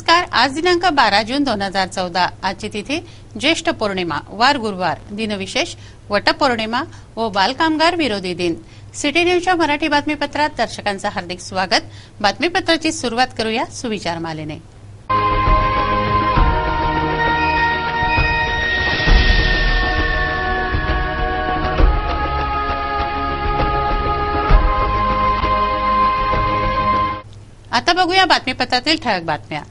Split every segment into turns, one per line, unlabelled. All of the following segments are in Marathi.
नमस्कार। आज दिनांक 12 जून 2014। आजची तिथी ज्येष्ठ पौर्णिमा, वार गुरुवार, दिनविशेष वटपौर्णिमा व बालकामगार विरोधी दिन। सिटी न्यूजच्या मराठी बातमीपत्रात दर्शकांचं हार्दिक स्वागत। बातमीपत्राची सुरुवात करूया सुविचार मालेने। आता बघूया बातमीपत्रातील ठळक बातम्या।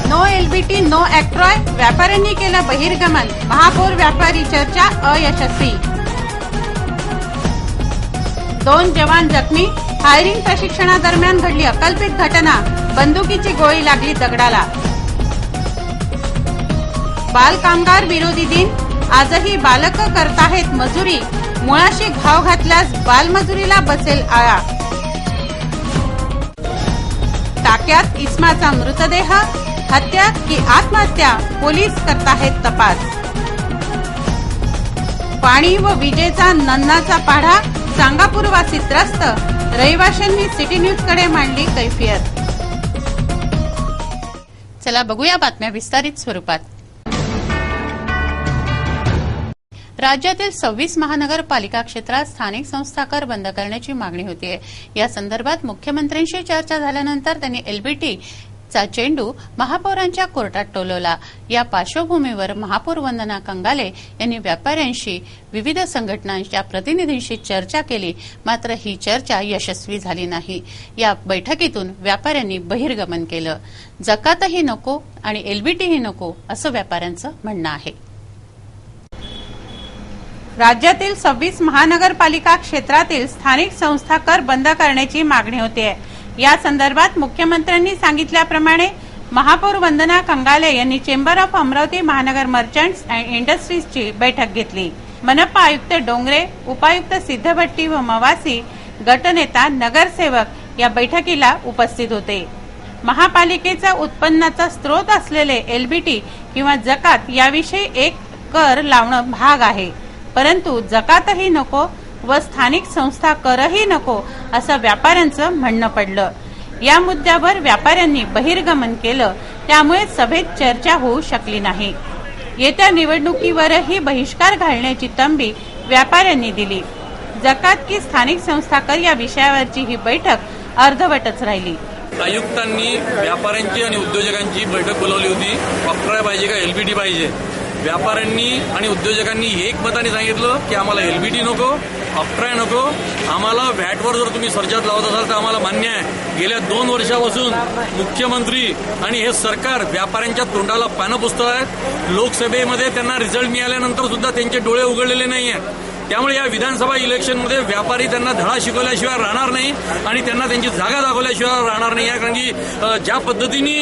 नो एलबीटी नो अॅक्ट्रॉय, व्यापाऱ्यांनी केलं बहिर्गमन, महापौर व्यापारी चर्चा अयशस्वी। 2 जवान जखमी, फायरिंग प्रशिक्षणादरम्यान घडली अकल्पित घटना, बंदुकीची गोळी लागली दगडाला। बाल कामगार विरोधी दिन, आजही बालकं करताहेत मजुरी, मुळाशी घाव घातल्यास बालमजुरीला बसेल आळा। टाक्यात इस्माचा मृतदेह, हत्या की आत्महत्या, पोलीस करताहेत तपास। पाणी व विजेचा नन्नाचा पाढा, सांगापूरवासी त्रस्त, रहिवाशांनी सिटी न्यूजकडे मांडली कैफियत। चला बघूया बातम्या विस्तारित स्वरूपात। राज्यातील 26 महानगरपालिका क्षेत्रात स्थानिक संस्था कर बंद करण्याची मागणी होतीये। या संदर्भात मुख्यमंत्र्यांशी चर्चा झाल्यानंतर त्यांनी एलबीटी चा चेंडू महापौरांच्या कोर्टात टोलवला। या पार्श्वभूमीवर महापौर वंदना कंगाले यांनी व्यापाऱ्यांशी, विविध संघटनांच्या प्रतिनिधींशी चर्चा केली, मात्र ही चर्चा यशस्वी झाली नाही। या बैठकीतून व्यापाऱ्यांनी बहिर्गमन केलं। जकातही नको आणि एलबीटीही नको असं व्यापाऱ्यांचं म्हणणं आहे। राज्यातील 26 महानगरपालिका क्षेत्रातील स्थानिक संस्था कर बंद करण्याची मागणी होते। या संदर्भात मुख्यमंत्र्यांनी सांगितल्याप्रमाणे महापौर वंदना कंगाले यांनी चेंबर ऑफ अमरावती महानगर मर्चंट्स अँड इंडस्ट्रीजची बैठक घेतली। मनपा आयुक्त डोंगरे, उपायुक्त सिद्धभट्टी व मवासी, गटनेता, नगरसेवक या बैठकीला उपस्थित होते। महापालिकेचा उत्पन्नाचा स्रोत असलेले एलबीटी किंवा जकात याविषयी एक कर लावणं भाग आहे, परंतु जकातही नको व स्थानिक संस्था करही नको असं व्यापाऱ्यांचं म्हणणं पडलं। या मुद्द्यावर व्यापाऱ्यांनी बहिर्गमन केलं, त्यामुळे सभेत चर्चा होऊ शकली नाही। येत्या निवडणुकीवरही बहिष्कार घालण्याची तंबी व्यापाऱ्यांनी दिली। जकात की स्थानिक संस्था कर या विषयावरची ही बैठक अर्धवटच राहिली।
आयुक्तांनी व्यापाऱ्यांची आणि उद्योजकांची बैठक बोलावली होती। ऑक्ट्रॉय पाहिजे का एलबीटी पाहिजे? व्यापाऱ्यांनी आणि उद्योजकांनी एकमताने सांगितलं की आम्हाला एलबीटी नको, ऑक्ट्रॉय नको, आम्हाला व्हॅटवर जर तुम्ही सर्जात लावत असाल तर आम्हाला मान्य आहे। गेल्या 2 वर्षापासून मुख्यमंत्री आणि हे सरकार व्यापाऱ्यांच्या तोंडाला पानं पुसत आहेत। लोकसभेमध्ये त्यांना रिझल्ट मिळाल्यानंतर सुद्धा त्यांचे डोळे उघडलेले नाही आहेत। त्यामुळे या विधानसभा इलेक्शनमध्ये व्यापारी त्यांना धडा शिकवल्याशिवाय राहणार नाही आणि त्यांना त्यांची जागा दाखवल्याशिवाय राहणार नाही आहे। कारण की ज्या पद्धतीने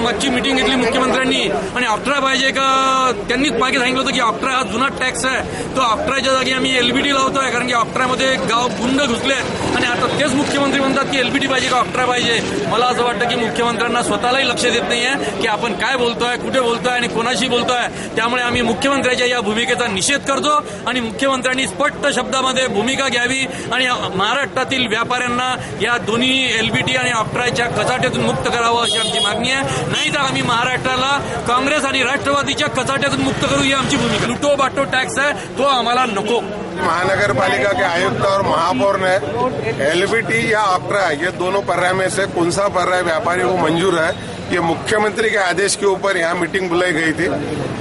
मागची मिटिंग घेतली मुख्यमंत्र्यांनी आणि ऑक्ट्रॉय पाहिजे का, त्यांनीच मागे सांगितलं होतं की ऑक्ट्रॉय हा जुना टॅक्स आहे, तो ऑक्ट्रॉयच्या जागी आम्ही एलबीटी लावतोय, कारण की ऑक्ट्रॉयमध्ये गाव गुंड घुसले आणि आता तेच मुख्यमंत्री म्हणतात की एलबीटी पाहिजे का ऑक्ट्रॉय पाहिजे। मला असं वाटतं की मुख्यमंत्र्यांना स्वतःलाही लक्ष देत नाहीये की आपण काय बोलतोय, कुठे बोलतोय आणि कोणाशी बोलतोय। त्यामुळे आम्ही मुख्यमंत्र्यांच्या या भूमिकेचा निषेध करतो आणि मुख्यमंत्र्यांनी स्पष्ट शब्दामध्ये भूमिका घ्यावी आणि महाराष्ट्रातील व्यापाऱ्यांना या दोन्ही एलबीटी आणि ऑक्ट्रॉयच्या कचाट्यातून मुक्त करावं अशी आमची मागणी आहे। नाही तर आम्ही महाराष्ट्राला काँग्रेस आणि राष्ट्रवादीच्या कचाट्यातून मुक्त करू ही आमची भूमिका। लुटो बाटो टॅक्स है तो आम्हाला नको।
महानगरपालिका के आयुक्त और महापौर ने एलबीटी या ऑक्ट्रॉय ये दोनों पर्याय में से कौन सा पर्याय व्यापारी को मंजूर है, ये मुख्यमंत्री के आदेश के ऊपर यहाँ मीटिंग बुलाई गई थी।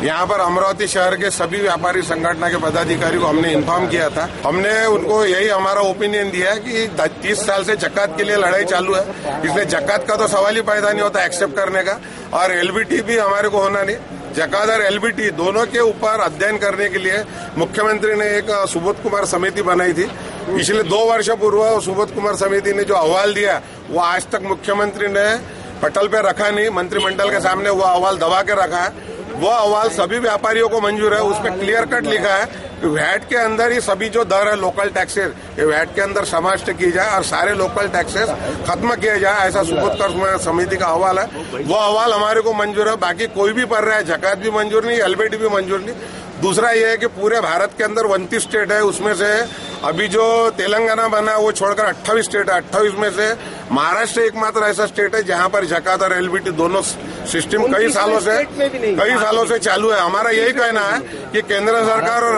यहाँ पर अमरावती शहर के सभी व्यापारी संगठन के पदाधिकारी को हमने इन्फॉर्म किया था। हमने उनको यही हमारा ओपिनियन दिया है कि 30 साल से जकात के लिए लड़ाई चालू है, इसलिए जकात का तो सवाल ही पैदा नहीं होता एक्सेप्ट करने का, और एलबीटी भी हमारे को होना नहीं। जकात और एलबीटी दोनों के ऊपर अध्ययन करने के लिए मुख्यमंत्री ने एक सुबोध कुमार समिति बनाई थी। पिछले 2 वर्ष पूर्व सुबोध कुमार समिति ने जो अहवाल दिया वो आज तक मुख्यमंत्री ने पटल पे रखा नहीं, मंत्रिमंडल के सामने वो अहवाल दबा के रखा है। वो अहवाल सभी व्यापारियों को मंजूर है। उसमें क्लियर कट लिखा है कि वैट के अंदर ही सभी जो दर है लोकल टैक्सेस, ये वैट के अंदर समाविष्ट की जाए और सारे लोकल टैक्सेस खत्म किए जाए, ऐसा सुबोध कर समिति का अहवाल है। वो अहवाल हमारे को मंजूर है। बाकी कोई भी पढ़ रहा है, जकात भी मंजूर नहीं, एलबीटी भी मंजूर नहीं। दूसरा ये है कि पूरे भारत के अंदर 29 स्टेट है, उसमें से अभी जो तेलंगाना बना वो छोड़कर 28 स्टेट है। 28 में से महाराष्ट्र एकमात्र ऐसा स्टेट है जहां पर जकात और एलबीटी दोनों सिस्टम कई सालों से चालू है। हमारा यही कहना है कि केंद्र सरकार और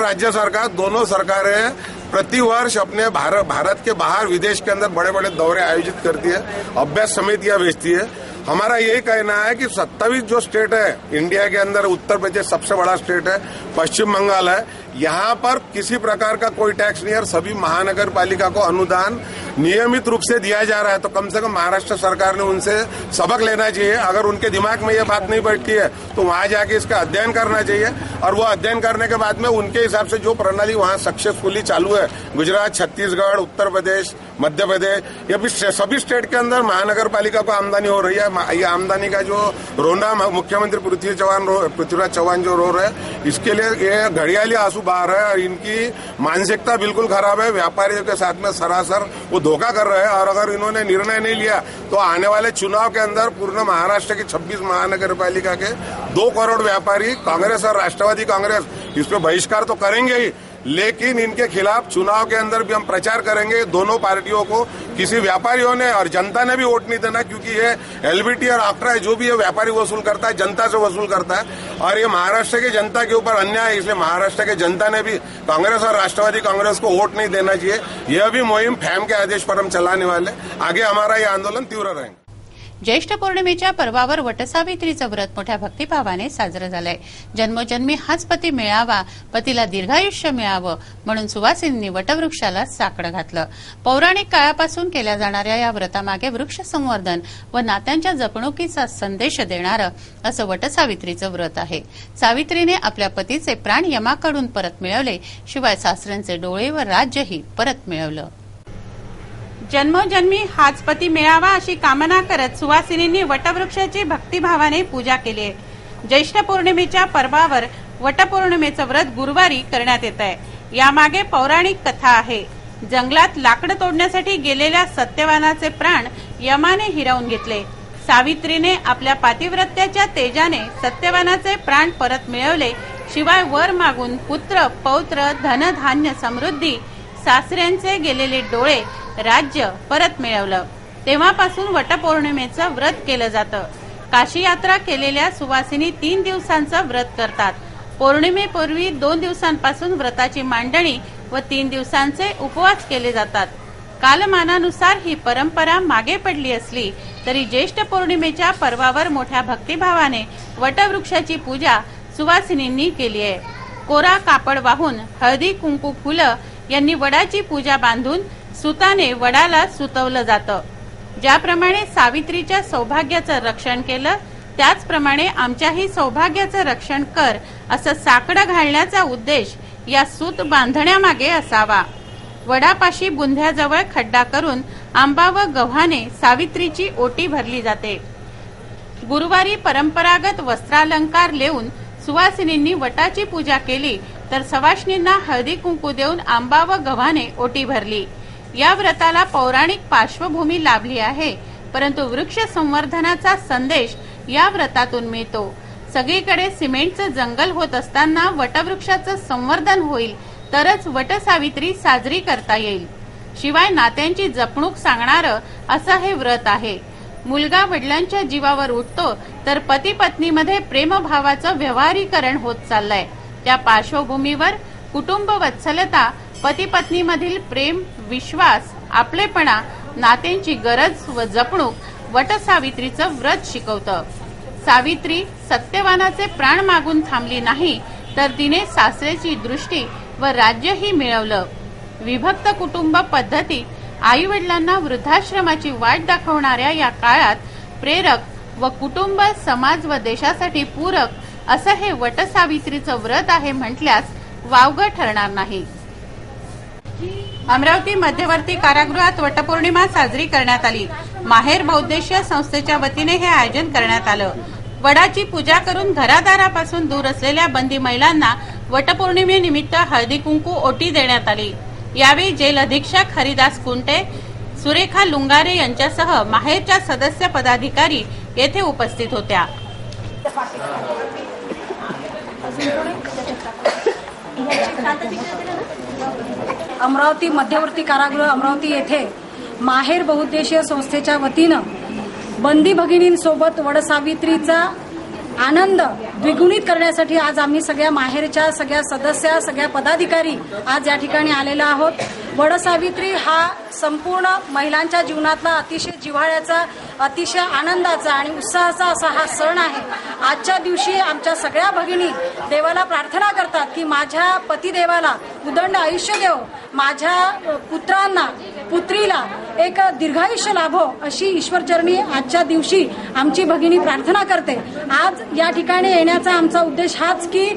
राज्य सरकार दोनों सरकारें प्रतिवर्ष अपने भारत के बाहर विदेश के अंदर बड़े बड़े दौरे आयोजित करती है, अभ्यास समितियां भेजती है। हमारा यही कहना है कि 27 जो स्टेट है इंडिया के अंदर, उत्तर प्रदेश सबसे बड़ा स्टेट है, पश्चिम बंगाल है, यहाँ पर किसी प्रकार का कोई टैक्स नहीं है और सभी महानगर पालिका को अनुदान नियमित रूप से दिया जा रहा है। तो कम से कम महाराष्ट्र सरकार ने उनसे सबक लेना चाहिए। अगर उनके दिमाग में ये बात नहीं बैठती है तो वहां जाके इसका अध्ययन करना चाहिए और वो अध्ययन करने के बाद में उनके हिसाब से जो प्रणाली वहां सक्सेसफुली चालू है, गुजरात, छत्तीसगढ़, उत्तर प्रदेश, मध्य प्रदेश, ये भी सभी स्टेट के अंदर महानगर पालिका को आमदनी हो रही है। ये आमदनी का जो रोना मुख्यमंत्री पृथ्वीराज चौहान जो रो रहे हैं, इसके लिए ये घड़ियाली आंसू बहा रहे हैं और इनकी मानसिकता बिल्कुल खराब है। व्यापारियों के साथ में सरासर वो धोखा कर रहे हैं और अगर इन्होंने निर्णय नहीं लिया तो आने वाले चुनाव के अंदर पूर्ण महाराष्ट्र की 26 महानगर पालिका के 2 करोड़ व्यापारी कांग्रेस और राष्ट्रवादी कांग्रेस इस पर बहिष्कार तो करेंगे ही, लेकिन इनके खिलाफ चुनाव के अंदर भी हम प्रचार करेंगे। दोनों पार्टियों को किसी व्यापारियों ने और जनता ने भी वोट नहीं देना, क्योंकि ये एलबीटी और ऑक्ट्रा जो भी ये व्यापारी वसूल करता है जनता से वसूल करता है और ये महाराष्ट्र की जनता के ऊपर अन्याय है। इसलिए महाराष्ट्र की जनता ने भी कांग्रेस और राष्ट्रवादी कांग्रेस को वोट नहीं देना चाहिए। यह भी मुहिम फैम के आदेश पर हम चलाने वाले, आगे हमारा यह आंदोलन तीव्र रहेगा।
ज्येष्ठ पौर्णिमेच्या पर्वावर वटसावित्रीचं व्रत मोठ्या भक्तिभावाने साजरं झालंय। जन्मोजन्मी हाच पती मिळावा, पतीला दीर्घायुष्य मिळावं म्हणून सुवासिनींनी वटवृक्षाला साकडं घातलं। पौराणिक काळापासून केल्या जाणाऱ्या या व्रतामागे वृक्ष संवर्धन व नात्यांच्या जपणुकीचा संदेश देणारं असं वटसावित्रीचं व्रत आहे। सावित्रीने आपल्या पतीचे प्राण यमाकडून परत मिळवले, शिवाय सासऱ्यांचे डोळे व राज्यही परत मिळवलं। जन्मोजन्मी हाच पती मिळावा अशी कामना करत सुवासिनींनी वटवृक्षाची भक्तिभावाने पूजा केली आहे। ज्येष्ठ पौर्णिमेच्या पर्वावर वटपौर्णिमेचं व्रत गुरुवारी करण्यात येत आहे। यामागे पौराणिक कथा आहे। जंगलात लाकडं तोडण्यासाठी गेलेल्या सत्यवानाचे प्राण यमाने हिरावून घेतले। सावित्रीने आपल्या पातिव्रत्याच्या तेजाने सत्यवानाचे प्राण परत मिळवले, शिवाय वर मागून पुत्र, पौत्र, धनधान्य, समृद्धी, सासऱ्यांचे गेलेले डोळे, राज्य परत मिळवलं। तेव्हापासून वटपौर्णिमेचं व्रत केलं जातं। काशी यात्रा केलेल्या सुवासिनी 3 दिवसांचं व्रत करतात। पौर्णिमेपूर्वी 2 दिवसांपासून व्रताची मांडणी व 3 दिवसांचे उपवास केले जातात। कालमानानुसार ही परंपरा मागे पडली असली तरी ज्येष्ठ पौर्णिमेच्या पर्वावर मोठ्या भक्तिभावाने वटवृक्षाची पूजा सुवासिनींनी केली आहे। कोरा कापड वाहून हळदी कुंकू फुलं यांनी वडाची पूजा बांधून सुताने वडाला सुतवलं जातं। ज्याप्रमाणे सावित्रीच्या सौभाग्याचं रक्षण केलं, त्याचप्रमाणे आमच्याही सौभाग्याचं रक्षण कर असं साकडं घालण्याचा उद्देश या सूत बांधण्यामागे असावा। वडापाशी बुंध्याजवळ खड्डा करून आंबा व गव्हाने सावित्रीची ओटी भरली जाते। गुरुवारी परंपरागत वस्त्रालंकार लेवून सुवासिनींनी वटाची पूजा केली, तर सवाष्णींना हळदी कुंकू देऊन आंबा व गव्हाने ओटी भरली। या व्रताला पौराणिक पार्श्वभूमी लाभली आहे, परंतु वृक्ष संवर्धनाचा संदेश या व्रतातून मिळतो। सगळीकडे सिमेंटचं जंगल होत असताना वटवृक्षाचं संवर्धन होईल, तरच वटसावित्री साजरी करता येईल। शिवाय नात्यांची जपणूक सांगणारं असं हे व्रत आहे। मुलगा वडिलांच्या जीवावर उठतो, तर पती पत्नीमध्ये प्रेमभावाचं व्यवहारीकरण होत चाललंय। त्या पार्श्वभूमीवर कुटुंब वत्सलता, पती पत्नीमधील प्रेम, विश्वास, आपलेपणा, नात्यांची गरज व जपणूक वटसावित्रीचं व्रत शिकवतं। सावित्री सत्यवानाचे प्राण मागून थांबली नाही, तर तिने सासऱ्याची दृष्टी व राज्यही मिळवलं। विभक्त कुटुंब पद्धती, आई वडिलांना वृद्धाश्रमाची वाट दाखवणाऱ्या या काळात प्रेरक व कुटुंब, समाज व देशासाठी पूरक असं हे वटसावित्रीचं व्रत आहे म्हटल्यास वावगं ठरणार नाही। अमरावती मध्यवर्ती कारागृहात वटपौर्णिमा साजरी करण्यात आली। माहेर बहुउद्देशीय संस्थेच्या वतीने हे आयोजन करण्यात आलं। वडाची पूजा करून घरादारापासून दूर असलेल्या बंदी महिलांना वटपौर्णिमेनिमित्त हळदी कुंकू ओटी देण्यात आली। यावेळी जेल अधीक्षक हरिदास कुंटे, सुरेखा लुंगारे यांच्यासह माहेरच्या सदस्य पदाधिकारी येथे उपस्थित होत्या।
अमरावती मध्यवर्ती कारागृह अमरावती येथे माहेर बहुउद्देशीय संस्थेच्या वतीनं बंदी भगिनींसोबत वडसावित्रीचा आनंद द्विगुणित करण्यासाठी आज आम्ही सगळ्या माहेरच्या सगळ्या सदस्य सगळ्या पदाधिकारी आज या ठिकाणी आलेलो आहोत. वडसावित्री हा संपूर्ण महिलांच्या जीवनातला अतिशय जिव्हाळ्याचा, अतिशय आनंदाचा आणि उत्साहाचा असा हा सण आहे. आजच्या दिवशी आमच्या सगळ्या भगिनी देवाला प्रार्थना करतात की माझ्या पतिदेवाला उदंड आयुष्य देव, माझ्या पुत्रांना पुत्रीला एक दीर्घायुष्य लाभो अशी ईश्वरचरणी आजच्या दिवशी आमची भगिनी प्रार्थना करते. आज या ठिकाणी येण्याचा आमचा उद्देश हाच की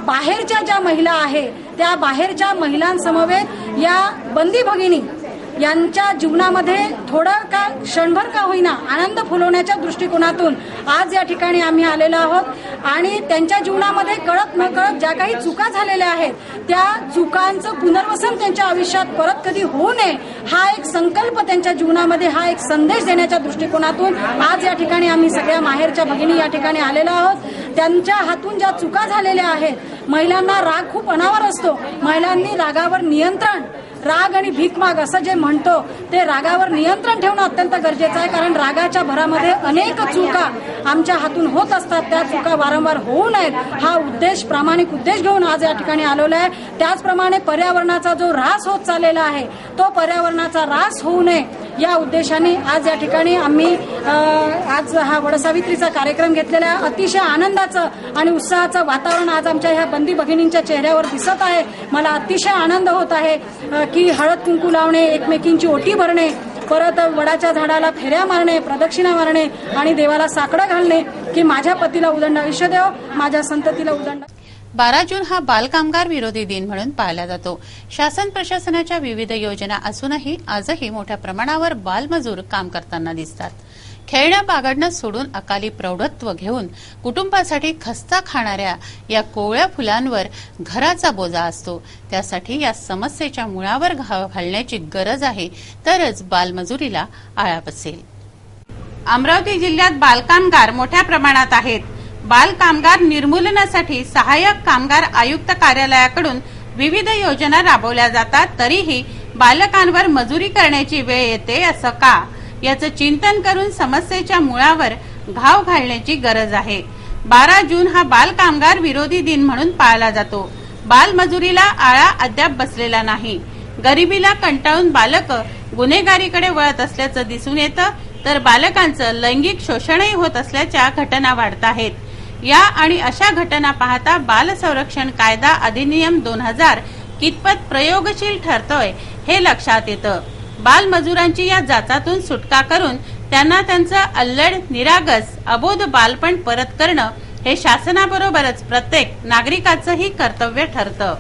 बाहेरच्या ज्या महिला आहे त्या बाहेरच्या महिलांसमवेत या बंदी भगिनी यांच्या जीवनामध्ये थोडं का क्षणभर का होईना आनंद फुलवण्याच्या दृष्टिकोनातून आज या ठिकाणी आम्ही आलेलो आहोत आणि त्यांच्या जीवनामध्ये कळत नकळत ज्या काही चुका झालेल्या आहेत त्या चुकांचं पुनर्वसन त्यांच्या आयुष्यात परत कधी होऊ नये हा एक संकल्प त्यांच्या जीवनामध्ये, हा एक संदेश देण्याच्या दृष्टिकोनातून आज या ठिकाणी आम्ही सगळ्या माहेरच्या भगिनी या ठिकाणी आलेलो आहोत. त्यांच्या हातून ज्या चुका झालेल्या आहेत, महिलांना राग खूप अनावर असतो, महिलांनी रागावर नियंत्रण, राग आणि भीकमाग असं जे म्हणतो ते रागावर नियंत्रण ठेवणं अत्यंत गरजेचं आहे. कारण रागाच्या भरामध्ये अनेक चुका आमच्या हातून होत असतात, त्या चुका वारंवार होऊ नयेत हा उद्देश, प्रामाणिक उद्देश घेऊन आज या ठिकाणी आलेलो आहे. त्याचप्रमाणे पर्यावरणाचा जो ऱ्हास होत चाललेला आहे तो पर्यावरणाचा ऱ्हास होऊ नये या उद्देशाने आज या ठिकाणी आम्ही आज हा वडसावित्रीचा कार्यक्रम घेतलेला आहे. अतिशय आनंदाचं आणि उत्साहाचं वातावरण आज आमच्या ह्या बंदी भगिनींच्या चेहऱ्यावर दिसत आहे. मला अतिशय आनंद होत आहे की हळद कुंकू लावणे, एकमेकींची ओटी भरणे, परत वडाच्या झाडाला फेऱ्या मारणे, प्रदक्षिणा मारणे आणि देवाला साकडं घालणे की माझ्या पतीला उदंड आयुष्य देव, माझ्या संततीला उदंड.
12 जून हा बालकामगार विरोधी दिन म्हणून पाळला जातो. शासन प्रशासनाच्या विविध योजना असूनही आजही मोठ्या प्रमाणावर बालमजूर काम करताना दिसतात. खेळणं बागडणं सोडून अकाली प्रौढत्व घेऊन कुटुंबासाठी खस्ता खाणाऱ्या या कोवळ्या फुलांवर घराचा बोजा असतो. त्यासाठी या समस्येच्या मुळावर घाव घालण्याची गरज आहे, तरच बालमजुरीला आळा बसेल. अमरावती जिल्ह्यात बालकामगार मोठ्या प्रमाणात आहेत. बाल कामगार निर्मूलनासाठी सहाय्यक कामगार आयुक्त कार्यालयाकडून विविध योजना राबवल्या जातात, तरीही बालकांवर मजुरी करण्याची वेळ येते असं का, याचं चिंतन करून समस्येच्या मुळावर घाव घालण्याची गरज आहे. 12 जून हा बाल कामगार विरोधी दिन म्हणून पाळला जातो. बालमजुरीला आळा अद्याप बसलेला नाही. गरिबीला कंटाळून बालक गुन्हेगारीकडे वळत असल्याचं दिसून येतं, तर बालकांचं लैंगिक शोषणही होत असल्याच्या घटना वाढत आहेत. या आणि अशा घटना पाहता बाल संरक्षण कायदा अधिनियम 2000 कितपत प्रयोगशील ठरतोय हे लक्षात येतं. बालमजुरांची या जाचातून सुटका करून त्यांना त्यांचं अल्लड, निरागस, अबोध बालपण परत करणं हे शासनाबरोबरच प्रत्येक नागरिकाचंही कर्तव्य ठरतं.